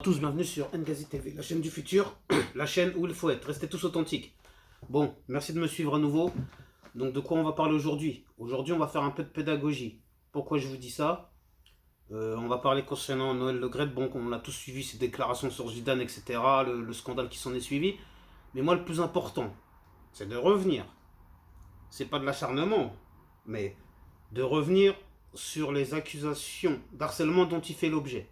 Tous bienvenue sur Ngazi TV, la chaîne du futur, la chaîne où il faut être, restez tous authentiques. Bon, merci de me suivre à nouveau. Donc de quoi on va parler aujourd'hui? Aujourd'hui on va faire un peu de pédagogie. Pourquoi je vous dis ça? On va parler concernant Noël Le Graët. Bon, on a tous suivi ses déclarations sur Zidane, etc. Le scandale qui s'en est suivi. Mais moi le plus important, c'est de revenir. C'est pas de l'acharnement, mais de revenir sur les accusations d'harcèlement dont il fait l'objet.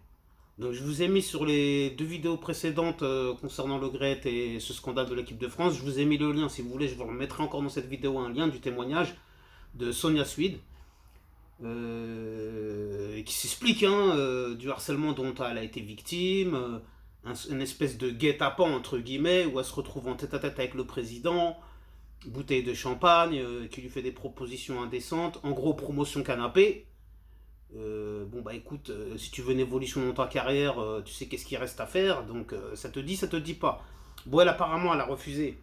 Donc je vous ai mis sur les deux vidéos précédentes concernant Le Graët et ce scandale de l'équipe de France, je vous ai mis le lien, si vous voulez, je vous remettrai encore dans cette vidéo un lien du témoignage de Sonia Suide, qui s'explique du harcèlement dont elle a été victime, une espèce de guet-apens entre guillemets, où elle se retrouve en tête-à-tête avec le président, bouteille de champagne, qui lui fait des propositions indécentes, en gros promotion canapé. Bon bah écoute, si tu veux une évolution dans ta carrière, tu sais qu'est-ce qu'il reste à faire, donc ça te dit pas. Bon, elle apparemment elle a refusé,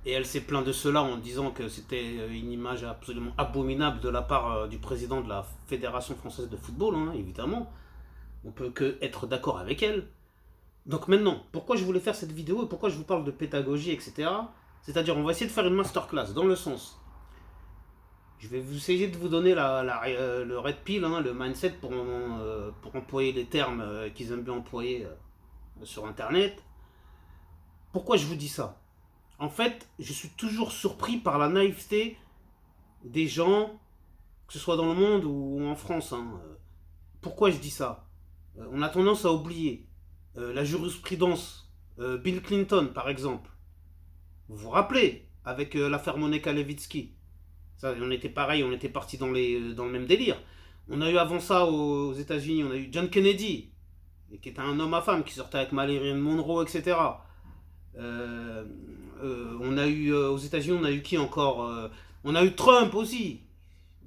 et elle s'est plaint de cela en disant que c'était une image absolument abominable de la part du président de la Fédération Française de Football, évidemment. On peut que être d'accord avec elle. Donc maintenant, pourquoi je voulais faire cette vidéo et pourquoi je vous parle de pédagogie, etc. C'est-à-dire on va essayer de faire une masterclass, dans le sens... Je vais essayer de vous donner le red pill, le mindset pour employer les termes qu'ils aiment bien employer sur Internet. Pourquoi je vous dis ça? En fait, je suis toujours surpris par la naïveté des gens, que ce soit dans le monde ou en France. Pourquoi je dis ça? On a tendance à oublier la jurisprudence. Bill Clinton, par exemple. Vous vous rappelez, avec l'affaire Monica Lewinsky. Ça, on était pareil, on était parti dans le même délire. On a eu avant ça aux États-Unis, on a eu John Kennedy, qui était un homme à femme, qui sortait avec Marilyn Monroe, etc. On a eu aux États-Unis, on a eu qui encore? On a eu Trump aussi.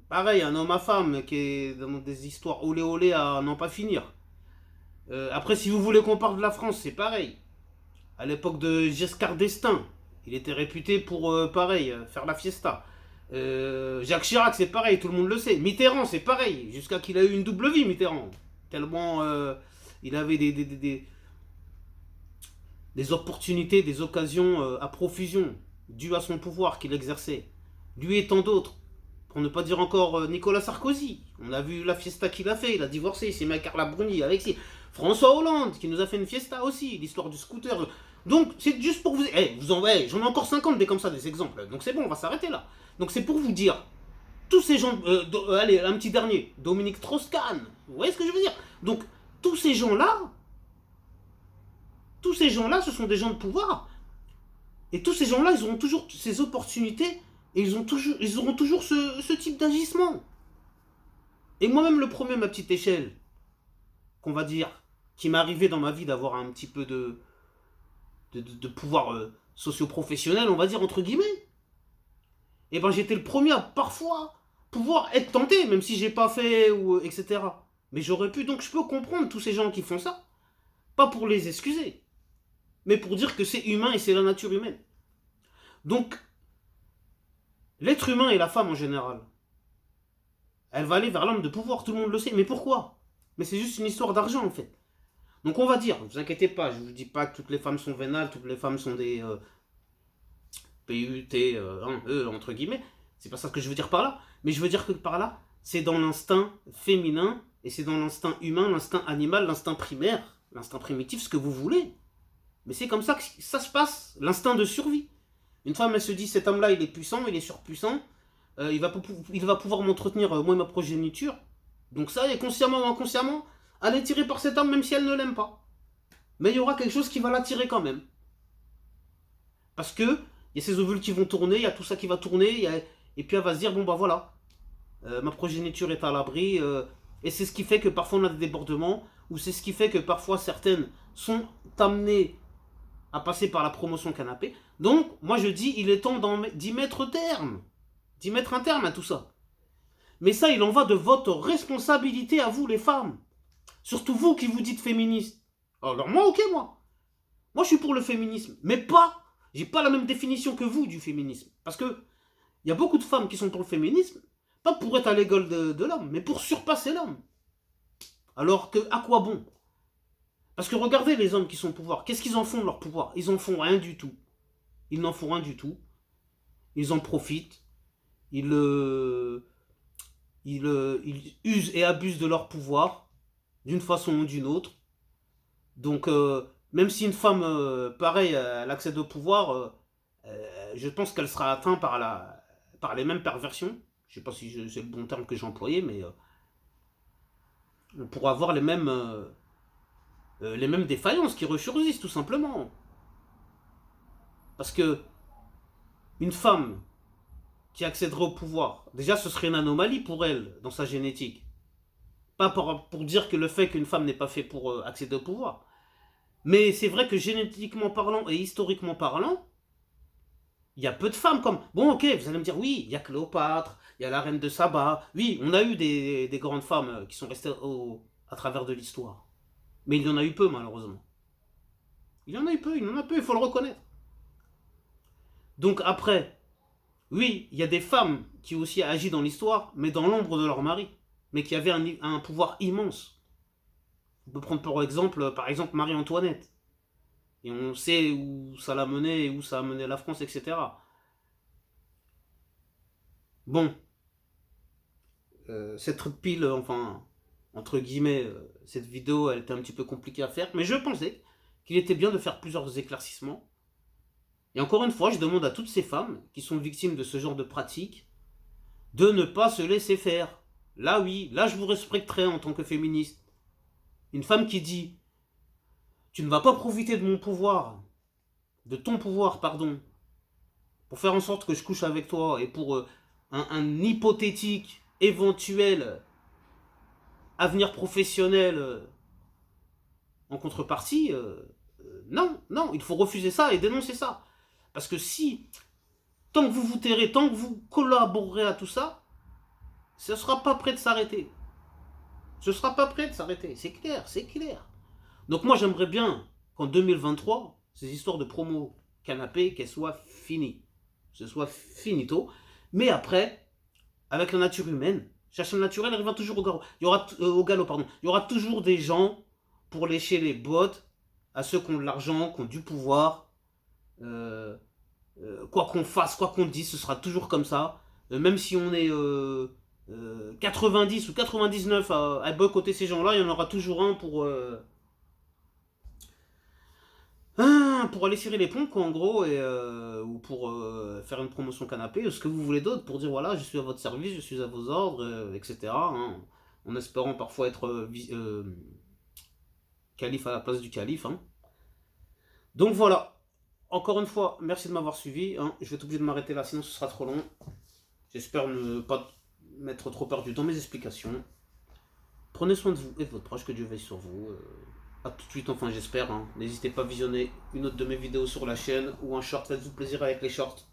Pareil, un homme à femme qui est dans des histoires olé olé à n'en pas finir. Après, si vous voulez qu'on parle de la France, c'est pareil. À l'époque de Giscard d'Estaing, il était réputé pour, pareil, faire la fiesta. Jacques Chirac, c'est pareil, tout le monde le sait. Mitterrand, c'est pareil, jusqu'à qu'il a eu une double vie, Mitterrand. Tellement il avait des opportunités, des occasions à profusion, dues à son pouvoir qu'il exerçait. Lui et tant d'autres. Pour ne pas dire encore Nicolas Sarkozy. On a vu la fiesta qu'il a fait, il a divorcé, il s'est mis à Carla Bruni, Alexis. François Hollande, qui nous a fait une fiesta aussi, l'histoire du scooter. Donc, c'est juste pour vous... j'en ai encore 50 des comme ça, des exemples. Donc c'est bon, on va s'arrêter là. Donc c'est pour vous dire, tous ces gens... allez, un petit dernier. Dominique Strauss-Kahn. Vous voyez ce que je veux dire? Donc, tous ces gens-là, ce sont des gens de pouvoir. Et tous ces gens-là, ils auront toujours ces opportunités et ils auront toujours ce type d'agissement. Et moi-même, le premier, à ma petite échelle, qu'on va dire, qui m'est arrivé dans ma vie d'avoir un petit peu de pouvoir socio-professionnel, on va dire, entre guillemets, et ben j'étais le premier à parfois pouvoir être tenté, même si j'ai pas fait, etc. Mais j'aurais pu, donc je peux comprendre tous ces gens qui font ça, pas pour les excuser, mais pour dire que c'est humain et c'est la nature humaine. Donc, l'être humain et la femme en général, elle va aller vers l'homme de pouvoir, tout le monde le sait. Mais pourquoi? Mais c'est juste une histoire d'argent en fait. Donc on va dire, ne vous inquiétez pas, je ne vous dis pas que toutes les femmes sont vénales, toutes les femmes sont des PUT, entre guillemets. C'est pas ça que je veux dire par là. Mais je veux dire que par là, c'est dans l'instinct féminin, et c'est dans l'instinct humain, l'instinct animal, l'instinct primaire, l'instinct primitif, ce que vous voulez. Mais c'est comme ça que ça se passe, l'instinct de survie. Une femme, elle se dit, cet homme-là, il est puissant, il est surpuissant, il va pouvoir m'entretenir, moi et ma progéniture. Donc ça, et consciemment ou inconsciemment, elle est tirée par cet homme, même si elle ne l'aime pas. Mais il y aura quelque chose qui va l'attirer quand même. Parce que il y a ces ovules qui vont tourner, il y a tout ça qui va tourner, et puis elle va se dire, bon bah voilà, ma progéniture est à l'abri, et c'est ce qui fait que parfois on a des débordements, ou c'est ce qui fait que parfois certaines sont amenées à passer par la promotion canapé. Donc, moi je dis, il est temps d'y mettre un terme à tout ça. Mais ça, il en va de votre responsabilité à vous les femmes. Surtout vous qui vous dites féministes. Alors moi, ok moi. Moi je suis pour le féminisme, mais pas... J'ai pas la même définition que vous du féminisme. Parce que il y a beaucoup de femmes qui sont pour le féminisme, pas pour être à l'égal de l'homme, mais pour surpasser l'homme. Alors que, à quoi bon? Parce que regardez les hommes qui sont au pouvoir. Qu'est-ce qu'ils en font de leur pouvoir? Ils en font rien du tout. Ils n'en font rien du tout. Ils en profitent. Ils, ils usent et abusent de leur pouvoir d'une façon ou d'une autre. Donc, même si une femme, pareil, elle accède au pouvoir, je pense qu'elle sera atteinte par les mêmes perversions. Je sais pas si c'est le bon terme que j'ai employé, mais on pourra avoir les mêmes défaillances qui ressurgissent, tout simplement. Parce que une femme qui accéderait au pouvoir, déjà ce serait une anomalie pour elle, dans sa génétique. Pas pour dire que le fait qu'une femme n'est pas fait pour accéder au pouvoir. Mais c'est vrai que génétiquement parlant et historiquement parlant, il y a peu de femmes comme... Bon, ok, vous allez me dire, oui, il y a Cléopâtre, il y a la reine de Saba. Oui, on a eu des grandes femmes qui sont restées à travers de l'histoire. Mais il y en a eu peu, malheureusement. Il y en a eu peu, il y en a peu, il faut le reconnaître. Donc après, oui, il y a des femmes qui ont aussi agi dans l'histoire, mais dans l'ombre de leur mari. Mais qui avaient un pouvoir immense. On peut prendre par exemple Marie-Antoinette. Et on sait où ça l'a mené, où ça a mené la France, etc. Bon, cette pile, enfin, entre guillemets, cette vidéo, elle était un petit peu compliquée à faire, mais je pensais qu'il était bien de faire plusieurs éclaircissements. Et encore une fois, je demande à toutes ces femmes qui sont victimes de ce genre de pratique de ne pas se laisser faire. Là, oui, là, je vous respecterai en tant que féministe. Une femme qui dit tu ne vas pas profiter de mon pouvoir, de ton pouvoir, pardon, pour faire en sorte que je couche avec toi et pour un hypothétique, éventuel avenir professionnel en contrepartie, non, non, il faut refuser ça et dénoncer ça. Parce que si, tant que vous vous tairez, tant que vous collaborerez à tout ça, ce ne sera pas prêt de s'arrêter. Ce ne sera pas prêt de s'arrêter, c'est clair, c'est clair. Donc moi j'aimerais bien qu'en 2023, ces histoires de promo canapé, qu'elles soient finies. Ce soit finito. Mais après, avec la nature humaine, chercher le naturel, elle revient toujours au galop. Pardon. Il y aura toujours des gens pour lécher les bottes à ceux qui ont de l'argent, qui ont du pouvoir. Quoi qu'on fasse, quoi qu'on dise, ce sera toujours comme ça. Même si on est 90 ou 99 à boycotter ces gens-là, il y en aura toujours un pour aller cirer les ponts, quoi, en gros, ou pour faire une promotion canapé, ou ce que vous voulez d'autre, pour dire voilà, je suis à votre service, je suis à vos ordres, etc. Hein, en espérant parfois être calife à la place du calife. Hein. Donc voilà, encore une fois, merci de m'avoir suivi. Hein. Je vais être obligé de m'arrêter là, sinon ce sera trop long. J'espère ne pas m'être trop perdu dans mes explications. Prenez soin de vous et de votre proche, que Dieu veille sur vous. A tout de suite, enfin j'espère. Hein. N'hésitez pas à visionner une autre de mes vidéos sur la chaîne ou un short. Faites-vous plaisir avec les shorts.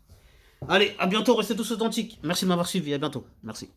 Allez, à bientôt, restez tous authentiques. Merci de m'avoir suivi, à bientôt. Merci.